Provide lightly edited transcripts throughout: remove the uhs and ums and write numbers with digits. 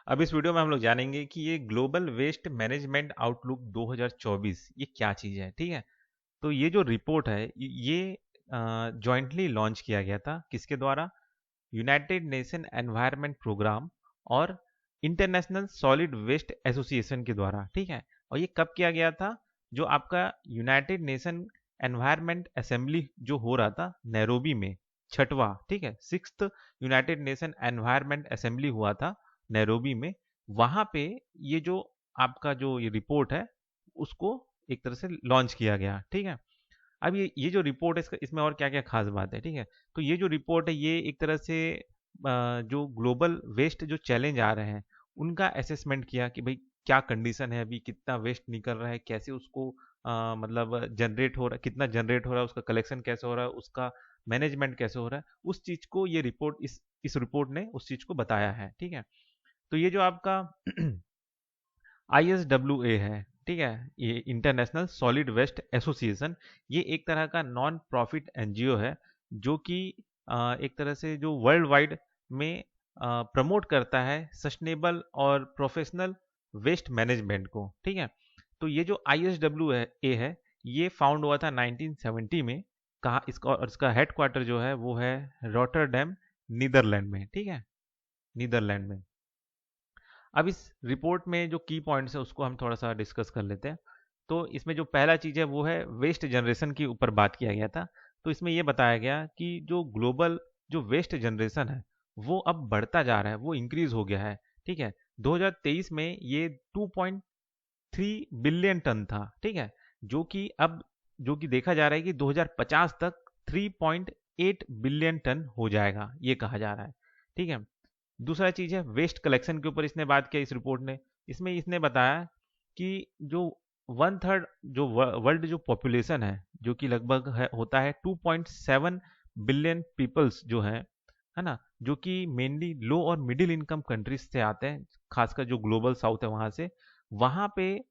अब इस वीडियो में हम लोग जानेंगे कि ये ग्लोबल वेस्ट मैनेजमेंट आउटलुक 2024 ये क्या चीज़ है। ठीक है, तो ये जो रिपोर्ट है ये जॉइंटली लॉन्च किया गया था किसके द्वारा? यूनाइटेड नेशन एनवायरनमेंट प्रोग्राम और इंटरनेशनल सॉलिड वेस्ट एसोसिएशन के द्वारा। ठीक है, और ये कब किया गया था? जो आपका यूनाइटेड नेशन एनवायरनमेंट असेंबली जो हो रहा था नैरोबी में, छठवा, ठीक है, sixth United nation environment assembly हुआ था नैरोबी में। वहां पे ये जो आपका जो ये रिपोर्ट है उसको एक तरह से लॉन्च किया गया। ठीक है, अब ये जो रिपोर्ट है इसमें और क्या क्या खास बात है। ठीक है, तो ये जो रिपोर्ट है ये एक तरह से जो ग्लोबल वेस्ट जो चैलेंज आ रहे हैं उनका असेसमेंट किया कि भाई क्या कंडीशन है, अभी कितना वेस्ट निकल रहा है, कैसे उसको मतलब जनरेट हो रहा है, कितना जनरेट हो रहा है, उसका कलेक्शन कैसे हो रहा है, उसका मैनेजमेंट कैसे हो रहा है, उस चीज को ये रिपोर्ट इस रिपोर्ट ने उस चीज को बताया है। ठीक है, तो ये जो आपका ISWA है, ठीक है, ये इंटरनेशनल सॉलिड वेस्ट एसोसिएशन, ये एक तरह का नॉन प्रॉफिट एनजीओ है जो कि एक तरह से जो वर्ल्ड वाइड में प्रमोट करता है सस्टेनेबल और प्रोफेशनल वेस्ट मैनेजमेंट को। ठीक है, तो ये जो ISWA है ये फाउंड हुआ था 1970 में। कहा इसका, और इसका हेडक्वार्टर जो है वो है रॉटरडैम, नीदरलैंड में। ठीक है, नीदरलैंड में। अब इस रिपोर्ट में जो की पॉइंट्स है उसको हम थोड़ा सा डिस्कस कर लेते हैं। तो इसमें जो पहला चीज़ है वो है वेस्ट जनरेशन के ऊपर बात किया गया था। तो इसमें ये बताया गया कि जो ग्लोबल जो वेस्ट जनरेशन है वो अब बढ़ता जा रहा है, वो इंक्रीज हो गया है। ठीक है, 2023 में ये 2.3 बिलियन टन था। ठीक है, जो कि अब जो कि देखा जा रहा है कि 2050 तक 3.8 बिलियन टन हो जाएगा, ये कहा जा रहा है। ठीक है, दूसरा चीज है वेस्ट कलेक्शन के ऊपर इसने बात किया इस रिपोर्ट ने। इसमें इसने बताया कि जो 1/3 जो वर्ल्ड जो पॉपुलेशन है जो कि लगभग है होता है 2.7 बिलियन पीपल्स जो है ना, जो कि मेनली लो और मिडिल इनकम कंट्रीज से आते हैं, खासकर जो ग्लोबल साउथ है वहां से। वहां पे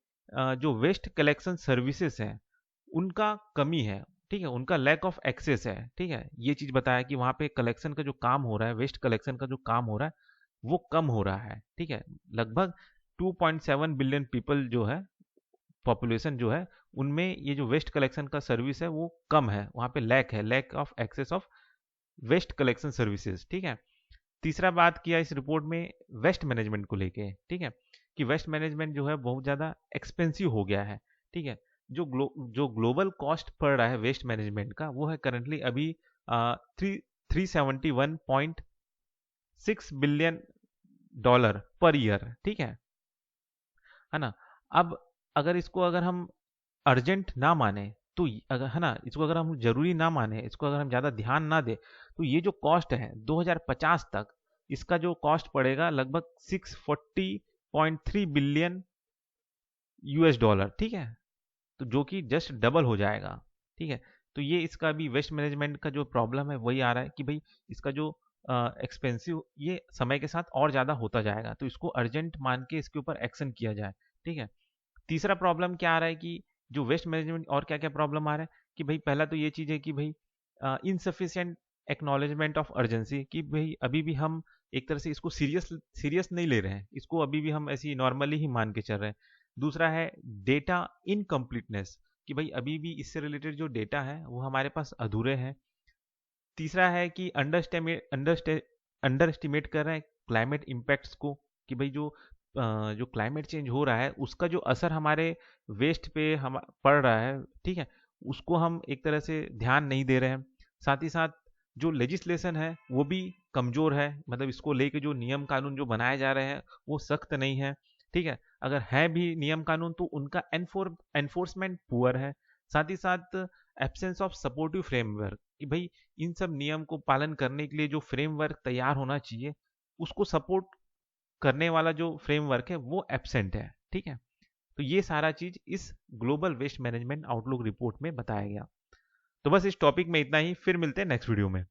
जो वेस्ट कलेक्शन सर्विसेज है उनका कमी है। ठीक है, उनका लैक ऑफ एक्सेस है। ठीक है, ये चीज बताया कि वहां पे कलेक्शन का जो काम हो रहा है, वेस्ट कलेक्शन का जो काम हो रहा है वो कम हो रहा है। ठीक है, लगभग 2.7 बिलियन पीपल जो है, पॉपुलेशन जो है, उनमें ये जो वेस्ट कलेक्शन का सर्विस है वो कम है, वहां पे लैक है, lack of access of waste collection services. ठीक है, तीसरा बात किया इस रिपोर्ट में वेस्ट मैनेजमेंट को लेके। ठीक है, कि वेस्ट मैनेजमेंट जो है बहुत ज़्यादा एक्सपेंसिव हो गया है। ठीक है, जो ग्लोबल कॉस्ट पड़ रहा है वेस्ट मैनेजमेंट का वो है करंटली अभी 371.6 बिलियन डॉलर पर ईयर। ठीक है ना। अब अगर इसको अगर हम अर्जेंट ना माने तो अगर है ना, इसको अगर हम जरूरी ना माने, इसको अगर हम ज़्यादा ध्यान ना दे, तो ये जो कॉस्ट है 2050 तक इसका जो कॉस्ट पड़ेगा लगभग 640.3 बिलियन US डॉलर। ठीक है, तो जो कि जस्ट डबल हो जाएगा। ठीक है, तो ये इसका भी वेस्ट मैनेजमेंट का जो प्रॉब्लम है वही आ रहा है कि भाई इसका जो एक्सपेंसिव ये समय के साथ और ज़्यादा होता जाएगा, तो इसको अर्जेंट मान के इसके ऊपर एक्शन किया जाए। ठीक है, तीसरा प्रॉब्लम क्या आ रहा है कि जो वेस्ट मैनेजमेंट और क्या क्या प्रॉब्लम आ रहा है कि भाई पहला तो ये चीज़ है कि भाई इनसफिशिएंट एक्नॉलेजमेंट ऑफ अर्जेंसी, कि भाई अभी भी हम एक तरह से इसको सीरियस नहीं ले रहे हैं, इसको अभी भी हम ऐसी नॉर्मली ही मान के चल रहे हैं। दूसरा है डेटा इनकम्प्लीटनेस, कि भाई अभी भी इससे रिलेटेड जो डेटा है वो हमारे पास अधूरे हैं। तीसरा है कि अंडर एस्टिमेट कर रहे हैं क्लाइमेट इम्पैक्ट्स को, कि भाई जो क्लाइमेट चेंज हो रहा है उसका जो असर हमारे वेस्ट पे हम पड़ रहा है। ठीक है, उसको हम एक तरह से ध्यान नहीं दे रहे हैं। साथ ही साथ जो लेजिस्लेशन है वो भी कमजोर है, मतलब इसको लेके जो नियम कानून जो बनाए जा रहे हैं वो सख्त नहीं है। ठीक है, अगर है भी नियम कानून तो उनका एनफोर्समेंट पुअर है। साथ ही साथ एब्सेंस ऑफ सपोर्टिव फ्रेमवर्क, कि भाई इन सब नियम को पालन करने के लिए जो फ्रेमवर्क तैयार होना चाहिए उसको सपोर्ट करने वाला जो फ्रेमवर्क है वो एब्सेंट है। ठीक है, तो ये सारा चीज इस global waste management outlook report में बताया गया। तो बस इस टॉपिक में इतना ही, फिर मिलते हैं नेक्स्ट वीडियो में।